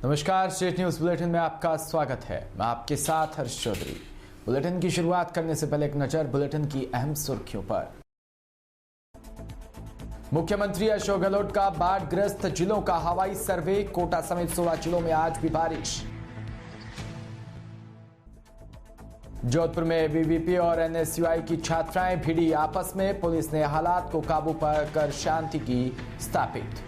नमस्कार, state news bulletin में आपका स्वागत है। मैं आपके साथ हर्ष चौधरी। बुलेटिन की शुरुआत करने से पहले एक नजर बुलेटिन की अहम सुर्खियों पर। मुख्यमंत्री अशोक गहलोत का बाढ़ग्रस्त जिलों का हवाई सर्वे। कोटा समेत 16 जिलों में आज भी बारिश। जोधपुर में एबीवीपी और एनएसयूआई की छात्राएं भिड़ी आपस में। पुलिस ने हालात को काबू पर कर शांति की स्थापित।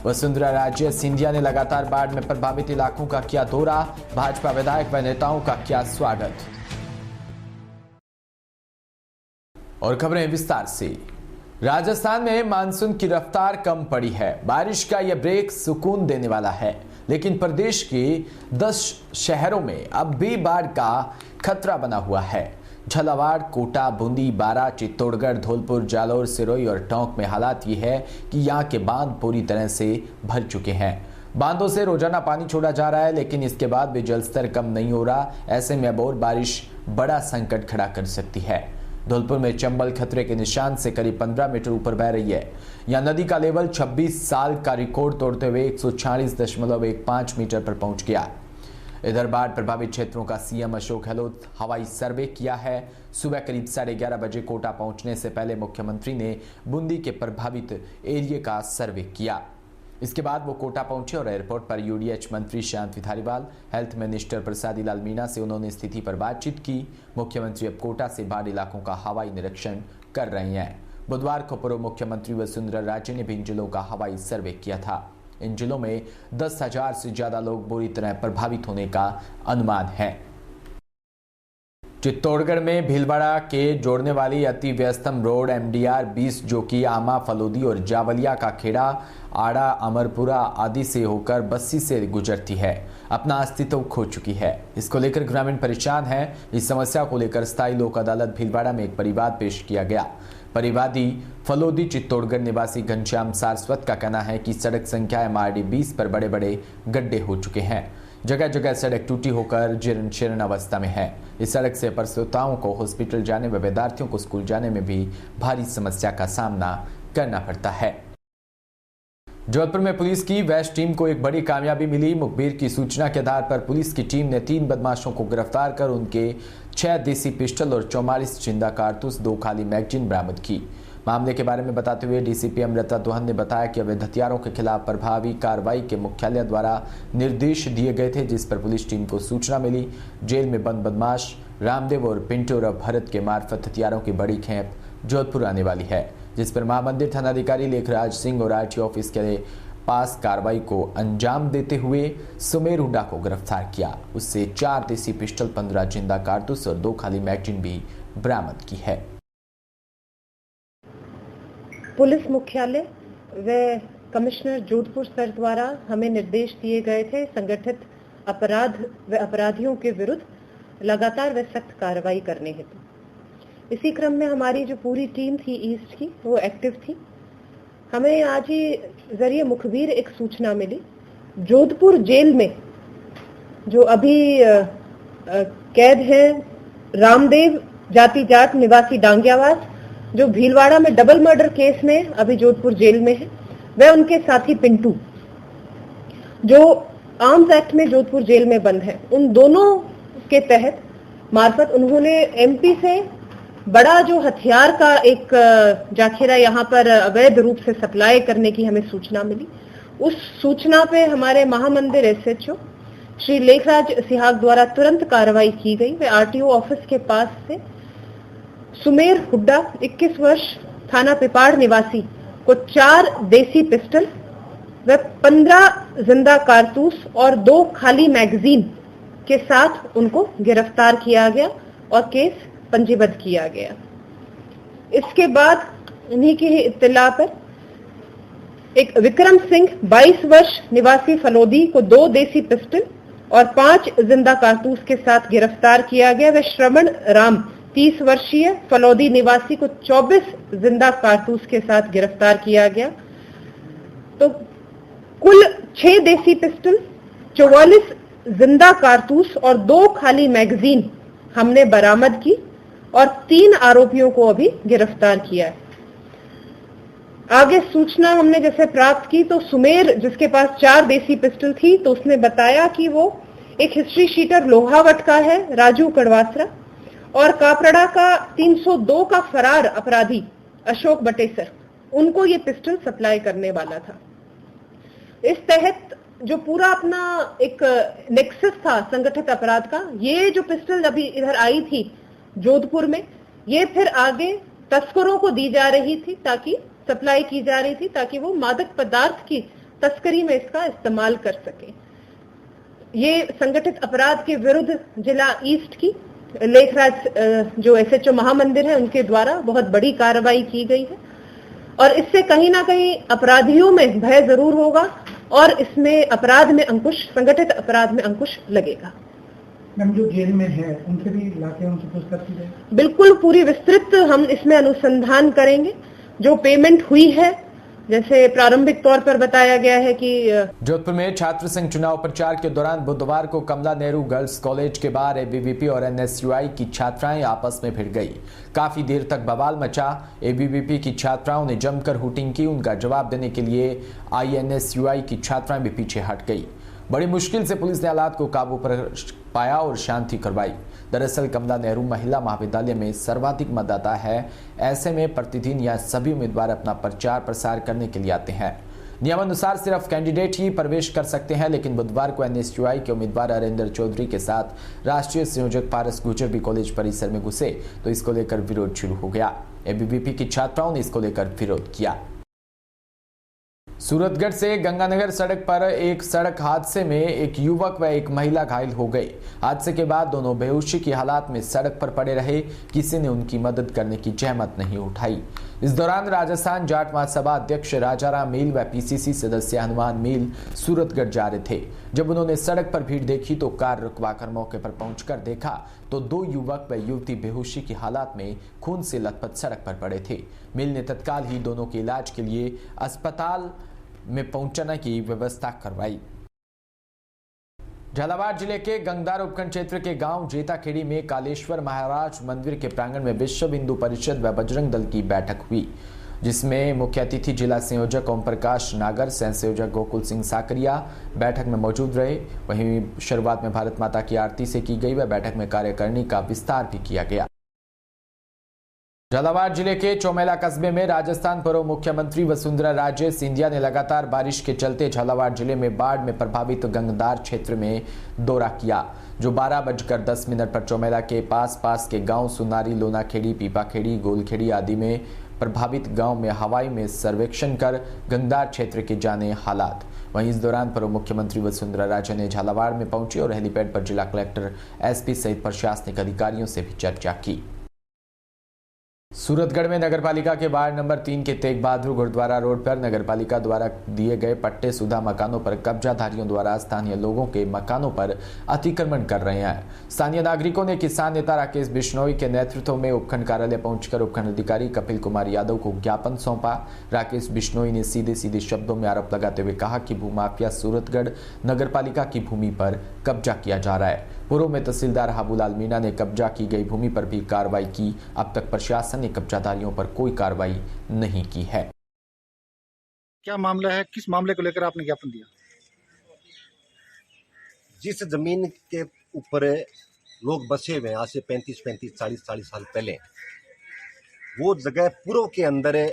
वसुंधरा राजे सिंधिया ने लगातार बाढ़ में प्रभावित इलाकों का किया दौरा। भाजपा विधायक व नेताओं का किया स्वागत। और खबरें विस्तार से। राजस्थान में मानसून की रफ्तार कम पड़ी है। बारिश का यह ब्रेक सुकून देने वाला है, लेकिन प्रदेश के 10 शहरों में अब भी बाढ़ का खतरा बना हुआ है। झालावाड़, कोटा, बूंदी, बारां, चित्तौड़गढ़, धौलपुर, जालौर, सिरोही और टोंक में हालात ये है कि यहाँ के बांध पूरी तरह से भर चुके हैं। बांधों से रोजाना पानी छोड़ा जा रहा है, लेकिन इसके बाद भी जलस्तर कम नहीं हो रहा। ऐसे में अब और बारिश बड़ा संकट खड़ा कर सकती है। धौलपुर में चंबल खतरे के निशान से करीब 15 मीटर ऊपर बह रही है। यहाँ नदी का लेवल 26 साल का रिकॉर्ड तोड़ते हुए 146.15 मीटर पर पहुंच गया। इधर बाढ़ प्रभावित क्षेत्रों का सीएम अशोक गहलोत हवाई सर्वे किया है। सुबह करीब 11:30 बजे कोटा पहुंचने से पहले मुख्यमंत्री ने बूंदी के प्रभावित एरिया का सर्वे किया। इसके बाद वो कोटा पहुंचे और एयरपोर्ट पर यूडीएच मंत्री शांति धारीवाल, हेल्थ मिनिस्टर प्रसादी लाल मीणा से उन्होंने स्थिति पर बातचीत की। मुख्यमंत्री अब कोटा से बाढ़ इलाकों का हवाई निरीक्षण कर रहे हैं। बुधवार को पूर्व मुख्यमंत्री वसुंधरा राजे ने भी इन जिलों का हवाई सर्वे किया था। इन जिलों में 10,000 से ज्यादा लोग बुरी तरह प्रभावित होने का अनुमान है। चित्तौड़गढ़ में भीलवाड़ा के जोड़ने वाली अति व्यस्तम रोड MDR 20 जो कि आमा, फलोदी और जावलिया का खेड़ा, आड़ा, अमरपुरा आदि से होकर बस्सी से गुजरती है, अपना अस्तित्व खो चुकी है। इसको लेकर ग्रामीण परेशान है। इस समस्या को लेकर स्थायी लोक अदालत भीलवाड़ा में एक परिवाद पेश किया गया। परिवादी फलोदी चित्तौड़गढ़ निवासी घनश्याम सारस्वत का कहना है कि सड़क संख्या MRD 20 पर बड़े बड़े गड्ढे हो चुके हैं। जगह जगह सड़क टूटी होकर जीर्ण शीर्ण अवस्था में है। इस सड़क से प्रसूताओं को हॉस्पिटल जाने व विद्यार्थियों को स्कूल जाने में भी भारी समस्या का सामना करना पड़ता है। जोधपुर में पुलिस की वेस्ट टीम को एक बड़ी कामयाबी मिली। मुखबिर की सूचना के आधार पर पुलिस की टीम ने 3 बदमाशों को गिरफ्तार कर उनके 6 देसी पिस्टल और 44 जिंदा कारतूस, 2 खाली मैगजीन बरामद की। मामले के बारे में बताते हुए डीसीपी अमृता दोहन ने बताया कि अवैध हथियारों के खिलाफ प्रभावी कार्रवाई के मुख्यालय द्वारा निर्देश दिए गए थे, जिस पर पुलिस टीम को सूचना मिली। जेल में बंद बदमाश रामदेव और पिंटू और भरत के मार्फत हथियारों की बड़ी खेप जोधपुर आने वाली है, जिस पर महामंदिर थानाधिकारी लेखराज सिंह और RTO ऑफिस के पास कार्रवाई को अंजाम देते हुए सुमेर हुड्डा को गिरफ्तार किया। उससे 4 देसी पिस्टल, 15 जिंदा कारतूस और 2 खाली मैगजीन भी बरामद की है। पुलिस मुख्यालय व कमिश्नर जोधपुर सर द्वारा हमें निर्देश दिए गए थे संगठित अपराध व अपराधियों के विरुद्ध लगातार व सख्त कार्रवाई करने हेतु। इसी क्रम में हमारी जो पूरी टीम थी ईस्ट की, वो एक्टिव थी। हमें आज ही जरिए मुखबिर एक सूचना मिली। जोधपुर जेल में जो अभी कैद है रामदेव जाति जाट निवासी डांगियावास, जो भीलवाड़ा में डबल मर्डर केस में अभी जोधपुर जेल में है, वह उनके साथी पिंटू जो आर्म्स एक्ट में जोधपुर जेल में बंद है, उन दोनों के तहत मार्फत उन्होंने MP से बड़ा जो हथियार का एक जाखिरा यहाँ पर अवैध रूप से सप्लाई करने की हमें सूचना मिली। उस सूचना पे हमारे महामंदिर SHO श्री लेखराज सिहाग द्वारा तुरंत कार्रवाई की गई। वे RTO ऑफिस के पास से सुमेर हुड्डा 21 वर्ष थाना पिपाड़ निवासी को 4 देसी पिस्टल व 15 जिंदा कारतूस और 2 खाली मैगजीन के साथ उनको गिरफ्तार किया गया और केस पंजीबद्ध किया गया। इसके बाद इन्हीं की ही इत्तला पर एक विक्रम सिंह 22 वर्ष निवासी फलोदी को 2 देसी पिस्टल और 5 जिंदा कारतूस के साथ गिरफ्तार किया गया। व श्रवण राम 30 वर्षीय फलोदी निवासी को 24 जिंदा कारतूस के साथ गिरफ्तार किया गया। तो कुल 6 देसी पिस्टल, 44 जिंदा कारतूस और 2 खाली मैगजीन हमने बरामद की और 3 आरोपियों को अभी गिरफ्तार किया है। आगे सूचना हमने जैसे प्राप्त की तो सुमेर जिसके पास 4 देसी पिस्टल थी तो उसने बताया कि वो एक हिस्ट्री शीटर लोहावट का है राजू कड़वासरा और कापड़ा का 302 का फरार अपराधी अशोक बटेसर, उनको ये पिस्टल सप्लाई करने वाला था। इस तहत जो पूरा अपना एक नेक्सस था संगठित अपराध का, ये जो पिस्टल अभी इधर आई थी जोधपुर में, ये फिर आगे तस्करों को दी जा रही थी, ताकि सप्लाई की जा रही थी ताकि वो मादक पदार्थ की तस्करी में इसका इस्तेमाल कर सके। ये संगठित अपराध के विरुद्ध जिला ईस्ट की लेखराज जो एसएचओ महामंदिर है उनके द्वारा बहुत बड़ी कार्रवाई की गई है और इससे कहीं ना कहीं अपराधियों में भय जरूर होगा और इसमें अपराध में अंकुश, संगठित अपराध में अंकुश लगेगा। मैम, जो जेल में है उनसे भी लाके उनसे पूछताछ की जाएगी? बिल्कुल, पूरी विस्तृत हम इसमें अनुसंधान करेंगे। जो पेमेंट हुई है, जैसे प्रारंभिक तौर पर बताया गया है कि जोधपुर में छात्र संघ चुनाव प्रचार के दौरान बुधवार को कमला नेहरू गर्ल्स कॉलेज के बाहर एबीवीपी और एनएसयूआई की छात्राएं आपस में भिड़ गई। काफी देर तक बवाल मचा। एबीवीपी की छात्राओं ने जमकर हुटिंग की। उनका जवाब देने के लिए आई एनएसयूआई की छात्राएं भी पीछे हट गई। बड़ी मुश्किल से पुलिस ने हालात को काबू पर पाया और शांति करवाई। दरअसल कमला नेहरू महिला महाविद्यालय में सर्वाधिक मतदाता है। ऐसे में प्रतिदिन यह सभी उम्मीदवार अपना प्रचार प्रसार करने के लिए आते हैं। नियमानुसार सिर्फ कैंडिडेट ही प्रवेश कर सकते हैं, लेकिन बुधवार को एनएसयूआई के उम्मीदवार हरेंद्र चौधरी के साथ राष्ट्रीय संयोजक पारस गुर्जर भी कॉलेज परिसर में घुसे तो इसको लेकर विरोध शुरू हो गया। एबीवीपी की छात्राओं ने इसको लेकर विरोध किया। सूरतगढ़ से गंगानगर सड़क पर एक सड़क हादसे में एक युवक व एक महिला घायल हो गए। हादसे के बाद दोनों बेहोशी की हालात में सड़क पर पड़े रहे। किसी ने उनकी मदद करने की जहमत नहीं उठाई। इस दौरान राजस्थान जाट महासभा अध्यक्ष राजाराम मील व पीसीसी सदस्य हनुमान मील सूरतगढ़ जा रहे थे। जब उन्होंने सड़क पर भीड़ देखी तो कार रुकवाकर मौके पर पहुंचकर देखा तो 2 युवक व युवती बेहोशी की हालात में खून से लथपथ सड़क पर पड़े थे। मील ने तत्काल ही दोनों के इलाज के लिए अस्पताल में पहुंचाने की व्यवस्था करवाई। झालावाड़ जिले के गंगदार उपखंड क्षेत्र के गांव जेताखेड़ी में कालेश्वर महाराज मंदिर के प्रांगण में विश्व हिंदू परिषद व बजरंग दल की बैठक हुई, जिसमें मुख्य अतिथि जिला संयोजक ओम प्रकाश नागर, सह संयोजक गोकुल सिंह साकरिया बैठक में मौजूद रहे। वहीं शुरुआत में भारत माता की आरती से की गई व बैठक में कार्यकारिणी का विस्तार भी किया गया। झालावाड़ जिले के चौमेला कस्बे में राजस्थान पूर्व मुख्यमंत्री वसुंधरा राजे सिंधिया ने लगातार बारिश के चलते झालावाड़ जिले में बाढ़ में प्रभावित गंगदार क्षेत्र में दौरा किया, जो 12:10 पर चौमेला के पास के गांव सुनारी, लोनाखेड़ी, पीपाखेड़ी, गोलखेड़ी आदि में प्रभावित गांव में हवाई में सर्वेक्षण कर गंगदार क्षेत्र के जाने हालात। वहीं इस दौरान पूर्व मुख्यमंत्री वसुंधरा राजे ने झालावाड़ में पहुंची और हेलीपैड पर जिला कलेक्टर, एसपी सहित प्रशासनिक अधिकारियों से भी चर्चा की। सूरतगढ़ में नगरपालिका के वार्ड नंबर 3 के तेग बहादुर गुरुद्वारा रोड पर नगरपालिका द्वारा दिए गए पट्टे सुधा मकानों पर कब्जाधारियों द्वारा स्थानीय लोगों के मकानों पर अतिक्रमण कर रहे हैं। स्थानीय नागरिकों ने किसान नेता राकेश बिश्नोई के नेतृत्व में उपखंड कार्यालय पहुंचकर उपखंड अधिकारी कपिल कुमार यादव को ज्ञापन सौंपा। राकेश बिश्नोई ने सीधे शब्दों में आरोप लगाते हुए कहा कि भूमाफिया सूरतगढ़ नगरपालिका की भूमि पर कब्जा किया जा रहा है। पूर्व में तहसीलदार हाबूलाल मीणा ने कब्जा की गई भूमि पर भी कार्रवाई की। अब तक प्रशासन ने कब्जाधारियों पर कोई कार्रवाई नहीं की है। क्या मामला है, किस मामले को लेकर आपने ज्ञापन दिया? जिस जमीन के ऊपर लोग बसे हुए हैं आज से 35, 40 साल पहले, वो जगह पूर्व के अंदर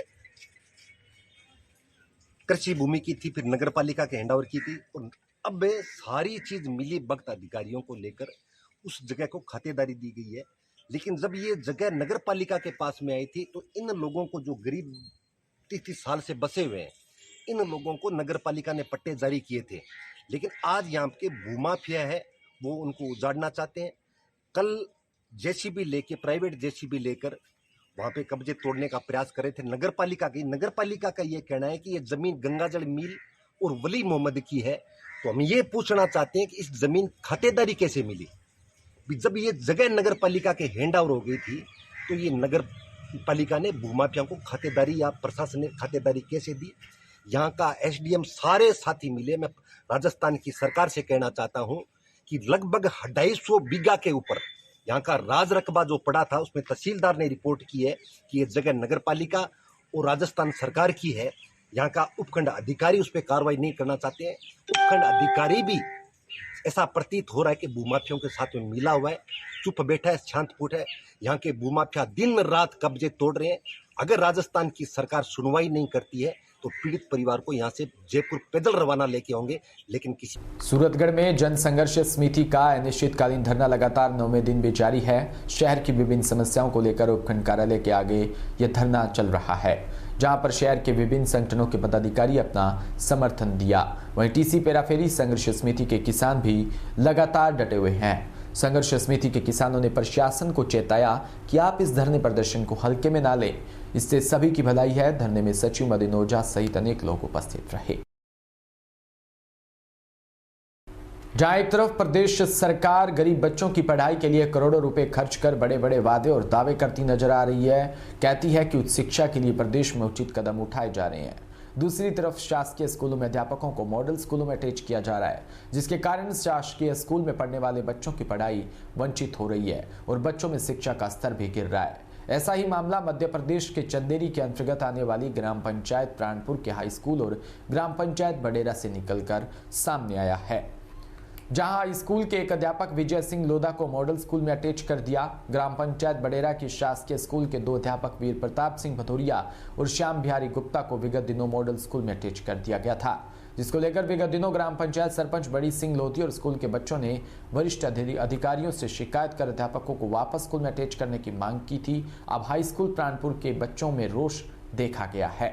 कृषि भूमि की थी, फिर नगरपालिका के हैंडओवर की थी और अब सारी चीज मिली भगत अधिकारियों को लेकर उस जगह को खातेदारी दी गई है। लेकिन जब ये जगह नगरपालिका के पास में आई थी तो इन लोगों को, जो गरीब 30 साल से बसे हुए हैं, इन लोगों को नगरपालिका ने पट्टे जारी किए थे। लेकिन आज यहाँ के भूमाफिया है वो उनको उजाड़ना चाहते हैं। कल जेसीबी लेके, प्राइवेट जेसीबी लेकर वहां पे कब्जे तोड़ने का प्रयास कर रहे थे नगरपालिका का ये कहना है कि ये जमीन गंगाजल मिल और वली मोहम्मद की है। तो हम ये पूछना चाहते हैं कि इस जमीन खातेदारी कैसे मिली? जब ये जगह नगरपालिका के हैंडओवर हो गई थी तो ये नगरपालिका ने भूमाफिया को खातेदारी या प्रशासन ने खातेदारी कैसे दी? यहाँ का एसडीएम सारे साथी मिले। मैं राजस्थान की सरकार से कहना चाहता हूँ कि लगभग 250 बीघा के ऊपर यहाँ का राज रकबा जो पड़ा था उसमें तहसीलदार ने रिपोर्ट की है कि ये जगह नगरपालिका वो राजस्थान सरकार की है। यहाँ का उपखंड अधिकारी उस पर कार्रवाई नहीं करना चाहते हैं। उपखंड अधिकारी भी ऐसा प्रतीत हो रहा है कि भूमाफियों के साथ में मिला हुआ है, चुप बैठा है, शांतपुट है। यहाँ के भूमाफिया दिन रात कब्जे तोड़ रहे हैं। अगर राजस्थान की सरकार सुनवाई नहीं करती है तो पीड़ित परिवार को यहाँ से जयपुर पैदल रवाना लेके होंगे। लेकिन किसी सूरतगढ़ में जन संघर्ष समिति का अनिश्चितकालीन धरना लगातार 9वें दिन भी जारी है। शहर की विभिन्न समस्याओं को लेकर उपखंड कार्यालय के आगे यह धरना चल रहा है, जहां पर शहर के विभिन्न संगठनों के पदाधिकारी अपना समर्थन दिया। वहीं टीसी पेराफेरी संघर्ष समिति के किसान भी लगातार डटे हुए हैं। संघर्ष समिति के किसानों ने प्रशासन को चेताया कि आप इस धरने प्रदर्शन को हल्के में ना लें, इससे सभी की भलाई है। धरने में सचिव मदन ओझा सहित अनेक लोग उपस्थित रहे। जहां एक तरफ प्रदेश सरकार गरीब बच्चों की पढ़ाई के लिए करोड़ों रुपए खर्च कर बड़े बड़े वादे और दावे करती नजर आ रही है, कहती है कि उच्च शिक्षा के लिए प्रदेश में उचित कदम उठाए जा रहे हैं। दूसरी तरफ शासकीय स्कूलों में अध्यापकों को मॉडल स्कूलों में अटैच किया जा रहा है, जिसके कारण शासकीय स्कूल में पढ़ने वाले बच्चों की पढ़ाई वंचित हो रही है और बच्चों में शिक्षा का स्तर भी गिर रहा है। ऐसा ही मामला मध्य प्रदेश के चंदेरी के अंतर्गत आने वाली ग्राम पंचायत प्राणपुर के हाई स्कूल और ग्राम पंचायत बडेरा से निकलकर सामने आया है, जहां स्कूल के एक अध्यापक विजय सिंह लोधा को मॉडल स्कूल में अटैच कर दिया। ग्राम पंचायत बडेरा की शासकीय स्कूल के 2 अध्यापक वीर प्रताप सिंह भदौरिया और श्याम बिहारी गुप्ता को विगत दिनों मॉडल स्कूल में अटैच कर दिया गया था, जिसको लेकर विगत दिनों ग्राम पंचायत सरपंच बड़ी सिंह लोधी और स्कूल के बच्चों ने वरिष्ठ अधिकारियों से शिकायत कर अध्यापकों को वापस स्कूल में अटैच करने की मांग की थी। अब हाई स्कूल प्राणपुर के बच्चों में रोष देखा गया है।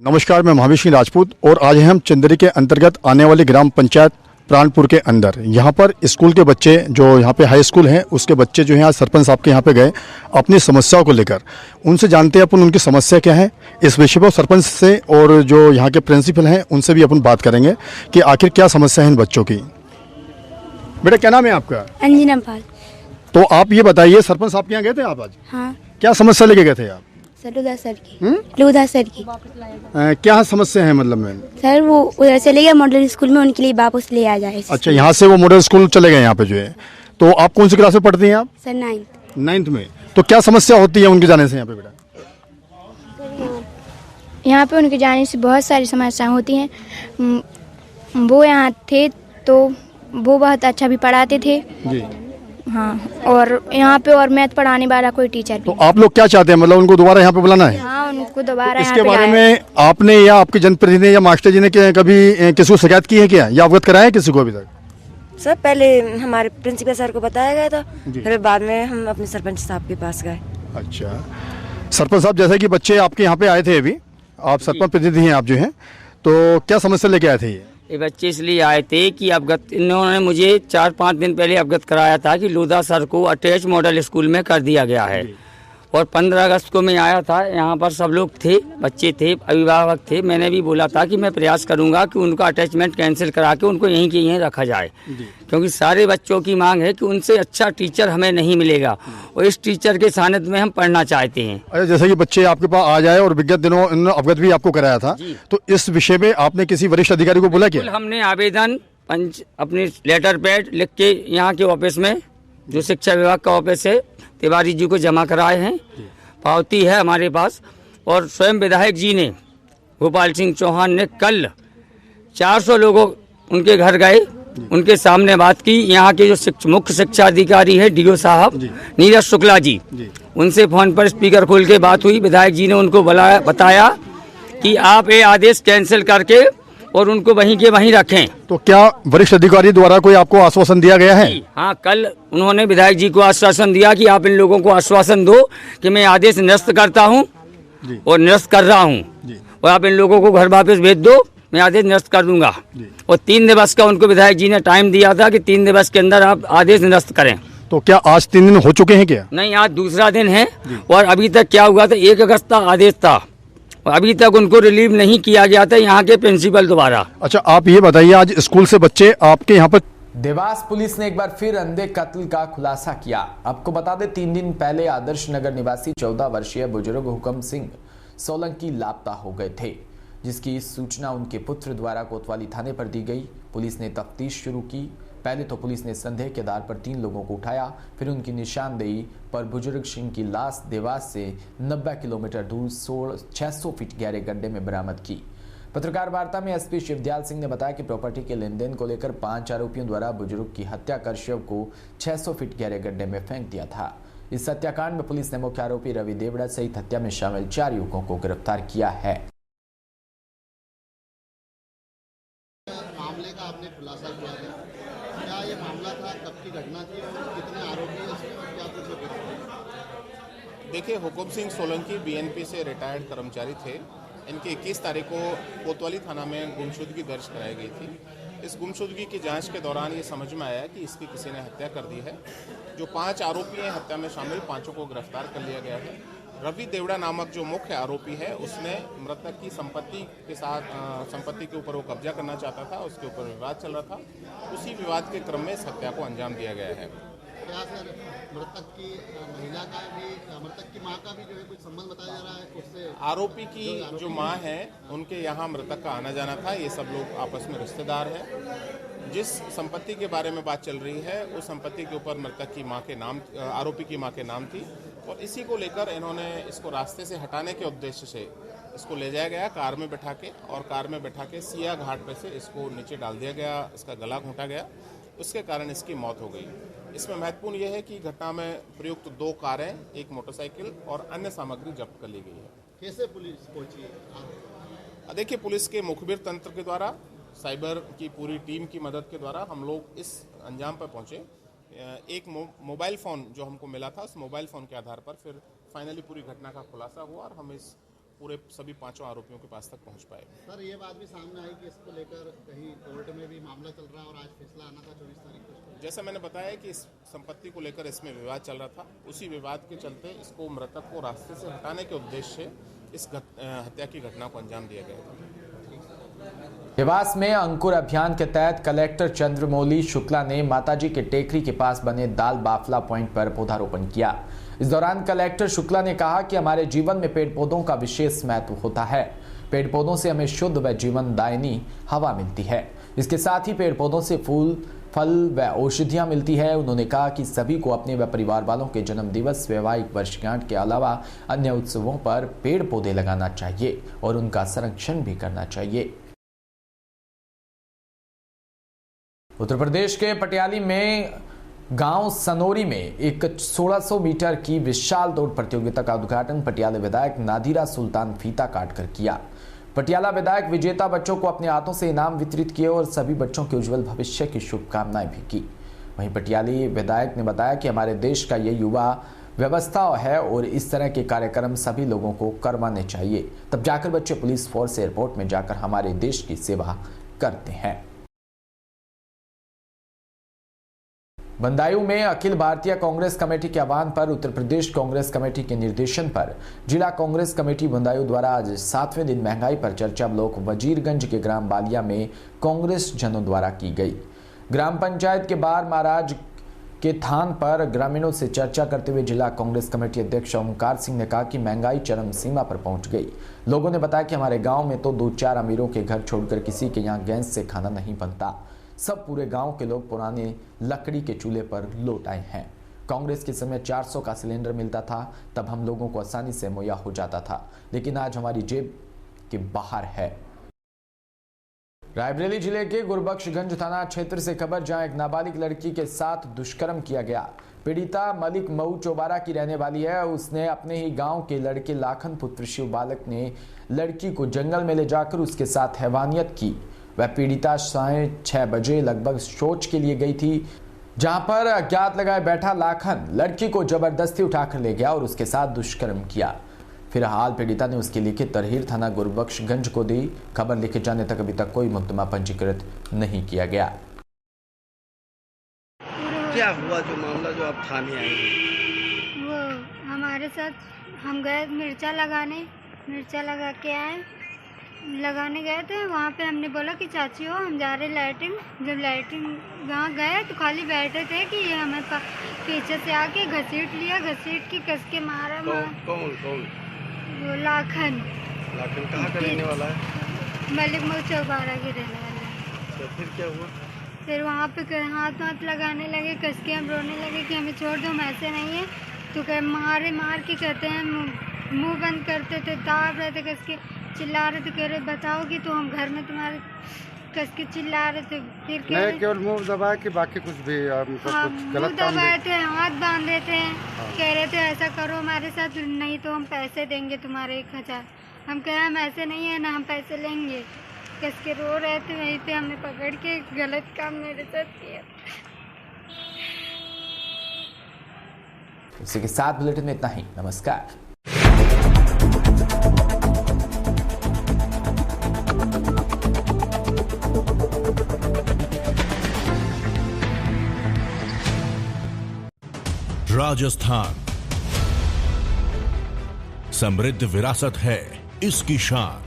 नमस्कार, मैं महावीर सिंह राजपूत और आज हम चंदेरी के अंतर्गत आने वाली ग्राम पंचायत प्राणपुर के अंदर यहाँ पर स्कूल के बच्चे जो यहाँ पे हाई स्कूल हैं उसके बच्चे जो हैं आज सरपंच साहब के यहाँ पे गए अपनी समस्याओं को लेकर। उनसे जानते हैं अपन उनकी समस्या क्या है। इस विषय पर सरपंच से और जो यहाँ के प्रिंसिपल हैं उनसे भी अपन बात करेंगे कि आखिर क्या समस्या है इन बच्चों की। बेटा क्या नाम है आपका? अंजना पाल। तो आप ये बताइए, सरपंच साहब के यहाँ गए थे आप आज? हाँ। क्या समस्या लेके गए थे आप? लूधा सर की। लूधा सर की क्या समस्या है मतलब में? सर वो उधर चले गए मॉडल स्कूल में, उनके लिए वापस ले आ जाए। अच्छा, यहाँ से वो मॉडल स्कूल चले गए यहाँ पे जो है। तो आप कौन सी क्लास में पढ़ती हैं आप? सर 9th में। तो क्या समस्या होती है उनके जाने से यहाँ पे बेटा? यहाँ पे उनके जाने से बहुत सारी समस्याएं होती हैं। वो यहाँ थे तो वो बहुत अच्छा भी पढ़ाते थे जी। हाँ, और यहाँ पे और मैथ पढ़ाने वाला कोई टीचर भी। तो आप लोग क्या चाहते हैं, मतलब उनको दोबारा यहाँ पे बुलाना है? हाँ, उनको दोबारा इसके बारे में आपने या आपके जनप्रतिनिधि या मास्टर जी ने कभी किसी को शिकायत की है क्या, या अवगत कराया है किसी को अभी तक? सर पहले हमारे प्रिंसिपल सर को बताया गया था, फिर बाद में हम अपने सरपंच साहब के पास गए। अच्छा, सरपंच साहब जैसे कि बच्चे आपके यहाँ पे आए थे, अभी आप सरपंच प्रतिनिधि हैं आप जो हैं, तो क्या समस्या लेके आए थे? ये बच्चे इसलिए आए थे कि अवगत इन्होंने मुझे 4-5 दिन पहले अवगत कराया था कि लोधा सर को अटैच मॉडल स्कूल में कर दिया गया है। और 15 अगस्त को मैं आया था, यहाँ पर सब लोग थे, बच्चे थे, अभिभावक थे। मैंने भी बोला था कि मैं प्रयास करूंगा कि उनका अटैचमेंट कैंसिल करा के उनको यहीं के यहीं रखा जाए, क्योंकि सारे बच्चों की मांग है कि उनसे अच्छा टीचर हमें नहीं मिलेगा और इस टीचर के सानिध्य में हम पढ़ना चाहते हैं। अरे जैसे कि बच्चे आपके पास आ जाए और विगत दिनों इन्होंने अवगत भी आपको कराया था, तो इस विषय में आपने किसी वरिष्ठ अधिकारी को बोला क्या? हमने आवेदन अपनी लेटर पैड लिख के यहाँ के ऑफिस में, जो शिक्षा विभाग का ऑफिस है, तिवारी जी को जमा कराए हैं। पावती है हमारे पास। और स्वयं विधायक जी ने, गोपाल सिंह चौहान ने, कल 400 लोगों उनके घर गए, उनके सामने बात की। यहाँ के जो मुख्य शिक्षा अधिकारी है DO साहब नीरज शुक्ला जी, उनसे फोन पर स्पीकर खोल के बात हुई। विधायक जी ने उनको बताया कि आप ये आदेश कैंसिल करके और उनको वहीं के वहीं रखें। तो क्या वरिष्ठ अधिकारी द्वारा कोई आपको आश्वासन दिया गया है? हाँ, कल उन्होंने विधायक जी को आश्वासन दिया कि आप इन लोगों को आश्वासन दो कि मैं आदेश निरस्त करता हूँ और निरस्त कर रहा हूँ, और आप इन लोगों को घर वापस भेज दो, मैं आदेश निरस्त कर दूंगा। और 3 दिवस का उनको विधायक जी ने टाइम दिया था कि 3 दिवस के अंदर आप आदेश निरस्त करें। तो क्या आज 3 दिन हो चुके हैं क्या? नहीं, आज दूसरा दिन है। और अभी तक क्या हुआ था, 1 अगस्त का आदेश था, अभी तक उनको रिलीव नहीं किया गया था यहाँ के प्रिंसिपल द्वारा। अच्छा, आप ये बताइए, आज स्कूल से बच्चे आपके यहाँ पर। देवास पुलिस ने एक बार फिर अंधे कत्ल का खुलासा किया। आपको बता दें, 3 दिन पहले आदर्श नगर निवासी 14 वर्षीय बुजुर्ग हुकम सिंह सोलंकी लापता हो गए थे, जिसकी सूचना उनके पुत्र द्वारा कोतवाली थाने पर दी गई। पुलिस ने तफ्तीश शुरू की। पहले तो पुलिस ने संदेह के आधार पर 3 लोगों को उठाया, फिर उनकी निशानदेही पर बुजुर्ग सिंह की लाश देवास से 90 किलोमीटर दूर 600 फीट गहरे गड्ढे में बरामद की। पत्रकार वार्ता में एसपी शिवदयाल सिंह ने बताया कि प्रॉपर्टी के लेन देन को लेकर 5 आरोपियों द्वारा बुजुर्ग की हत्या कर शव को 600 फीट गहरे गड्ढे में फेंक दिया था। इस हत्याकांड में पुलिस ने मुख्य आरोपी रवि देवड़ा सहित हत्या में शामिल 4 युवकों को गिरफ्तार किया है। मामले का आपने खुलासा किया है, क्या ये मामला था, कब की घटना थी और कितने आरोपी हैं इसमें और क्या कुछ? देखिए, हुकुम सिंह सोलंकी बीएनपी से रिटायर्ड कर्मचारी थे। इनकी 21 तारीख को कोतवाली थाना में गुमशुदगी दर्ज कराई गई थी। इस गुमशुदगी की जांच के दौरान ये समझ में आया कि इसकी किसी ने हत्या कर दी है। जो 5 आरोपी हैं हत्या में शामिल, 5 को गिरफ्तार कर लिया गया है। रवि देवड़ा नामक जो मुख्य आरोपी है, उसने मृतक की संपत्ति के ऊपर वो कब्जा करना चाहता था, उसके ऊपर विवाद चल रहा था। उसी विवाद के क्रम में इस हत्या को अंजाम दिया गया है। क्या सर मृतक की महिला का भी, मृतक की मां का भी जो है कुछ संबंध बताया जा रहा है उससे? आरोपी की जो मां है, उनके यहाँ मृतक का आना जाना था। ये सब लोग आपस में रिश्तेदार हैं। जिस संपत्ति के बारे में बात चल रही है, उस संपत्ति के ऊपर मृतक की मां के नाम, आरोपी की मां के नाम थी और इसी को लेकर इन्होंने इसको रास्ते से हटाने के उद्देश्य से इसको ले जाया गया कार में बैठा के, और कार में बैठा के सिया घाट पे से इसको नीचे डाल दिया गया, इसका गला घोंटा गया, उसके कारण इसकी मौत हो गई। इसमें महत्वपूर्ण यह है कि घटना में प्रयुक्त 2 कारें, 1 मोटरसाइकिल और अन्य सामग्री जब्त कर ली गई है। कैसे पुलिस पहुंची है? देखिए, पुलिस के मुखबिर तंत्र के द्वारा, साइबर की पूरी टीम की मदद के द्वारा हम लोग इस अंजाम पर पहुंचे। एक मोबाइल फ़ोन जो हमको मिला था, उस मोबाइल फ़ोन के आधार पर फिर फाइनली पूरी घटना का खुलासा हुआ और हम इस पूरे सभी 5 आरोपियों के पास तक पहुंच पाए। सर, ये बात भी सामने आई कि इसको लेकर कहीं कोर्ट में भी मामला चल रहा है और आज फैसला आना था 24 तारीख को। जैसा मैंने बताया कि इस संपत्ति को लेकर इसमें विवाद चल रहा था, उसी विवाद के चलते इसको मृतक को रास्ते से हटाने के उद्देश्य से इस हत्या की घटना को अंजाम दिया गया था। देवास में अंकुर अभियान के तहत कलेक्टर चंद्रमौली शुक्ला ने माताजी के टेकरी के पास बने दाल बाफला पॉइंट पर पौधारोपण किया। इस दौरान कलेक्टर शुक्ला ने कहा कि हमारे जीवन में पेड़ पौधों का विशेष महत्व होता है। पेड़ पौधों से हमें शुद्ध व जीवनदायिनी हवा मिलती है। इसके साथ ही पेड़ पौधों से फूल, फल व औषधियां मिलती है। उन्होंने कहा कि सभी को अपने व परिवार वालों के जन्म दिवस, वैवाहिक वर्षगांठ के अलावा अन्य उत्सवों पर पेड़ पौधे लगाना चाहिए और उनका संरक्षण भी करना चाहिए। उत्तर प्रदेश के पटियाली में गांव सनोरी में एक 1600 मीटर की विशाल दौड़ प्रतियोगिता का उद्घाटन पटियाला विधायक नादिरा सुल्तान फीता काटकर किया। पटियाला विधायक विजेता बच्चों को अपने हाथों से इनाम वितरित किए और सभी बच्चों के उज्जवल भविष्य की शुभकामनाएं भी की। वहीं पटियाली विधायक ने बताया कि हमारे देश का ये युवा व्यवस्था है और इस तरह के कार्यक्रम सभी लोगों को करवाने चाहिए, तब जाकर बच्चे पुलिस फोर्स, एयरपोर्ट में जाकर हमारे देश की सेवा करते हैं। बंदायूं में अखिल भारतीय कांग्रेस कमेटी के आह्वान पर उत्तर प्रदेश कांग्रेस कमेटी के निर्देशन पर जिला कांग्रेस कमेटी बंदायूं द्वारा आज 7वें दिन महंगाई पर चर्चा ब्लॉक वजीरगंज के ग्राम बालिया में कांग्रेस जनों द्वारा की गई। ग्राम पंचायत के बाहर महाराज के थान पर ग्रामीणों से चर्चा करते हुए जिला कांग्रेस कमेटी अध्यक्ष ओमकार सिंह ने कहा कि महंगाई चरम सीमा पर पहुंच गई। लोगों ने बताया कि हमारे गाँव में तो 2-4 अमीरों के घर छोड़कर किसी के यहाँ गैस से खाना नहीं बनता। सब पूरे गांव के लोग पुराने लकड़ी के चूल्हे पर लौट आए हैं। कांग्रेस के समय 400 का सिलेंडर मिलता था, तब हम लोगों को आसानी से मुहैया हो जाता था, लेकिन आज हमारी जेब के बाहर है। रायबरेली जिले के गुरबख्शगंज थाना क्षेत्र से खबर, जहां एक नाबालिग लड़की के साथ दुष्कर्म किया गया। पीड़िता मलिक मऊ चौबारा की रहने वाली है। उसने अपने ही गांव के लड़के लाखन पुत्र शिव बालक ने लड़की को जंगल में ले जाकर उसके साथ हैवानियत की। वह पीड़िता 6:30 बजे लगभग शौच के लिए गई थी, जहां पर अज्ञात लगाए बैठा लाखन लड़की को जबरदस्ती उठाकर ले गया और उसके साथ दुष्कर्म किया। फिलहाल पीड़िता ने उसकी लिखित तरहीर थाना गुरबख्शगंज को दी। खबर लिखे जाने तक अभी तक कोई मुकदमा पंजीकृत नहीं किया गया। क्या हुआ जो मामला जो आप थाने आए? वो हमारे साथ हम गए मिर्चा लगा के आए। लगाने गए थे, वहाँ पे हमने बोला कि चाची हो हम जा रहे लैट्रिन। जब लैट्रिन वहाँ गए तो खाली बैठे थे कि ये हमें पीछे से आके घसीट लिया, घसीट के कस के मारा। कौन? वो लाखन कहाँ का रहने वाला है? मलिक मऊ चौबारा के रहने वाला है। तो फिर क्या हुआ? फिर वहाँ पे हाथ लगाने लगे, कस के हम रोने लगे कि हमें छोड़ दो, हम ऐसे नहीं है। तो कह मार के कहते हैं, मुंह बंद करते थे, दाब रहे थे, कस के चिल्ला रहे थे, कह रहे बताओगी तो हम घर में तुम्हारे, कस के चिल्ला रहे थे। फिर नहीं केवल मुंह दबाए कि बाकी कुछ भी कुछ गलत काम दबाए थे, हाथ बांधे थे, कह रहे थे ऐसा करो हमारे साथ, नहीं तो हम पैसे देंगे तुम्हारे 1000। हम कहे हम ऐसे नहीं है ना, हम पैसे लेंगे। कस के रो रहे थे, वहीं पे हमें पकड़ के गलत काम मेरे साथ किया। इसी के साथ बुलेटिन में इतना ही। नमस्कार। राजस्थान समृद्ध विरासत है इसकी शान,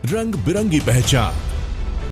रंग बिरंगी पहचान,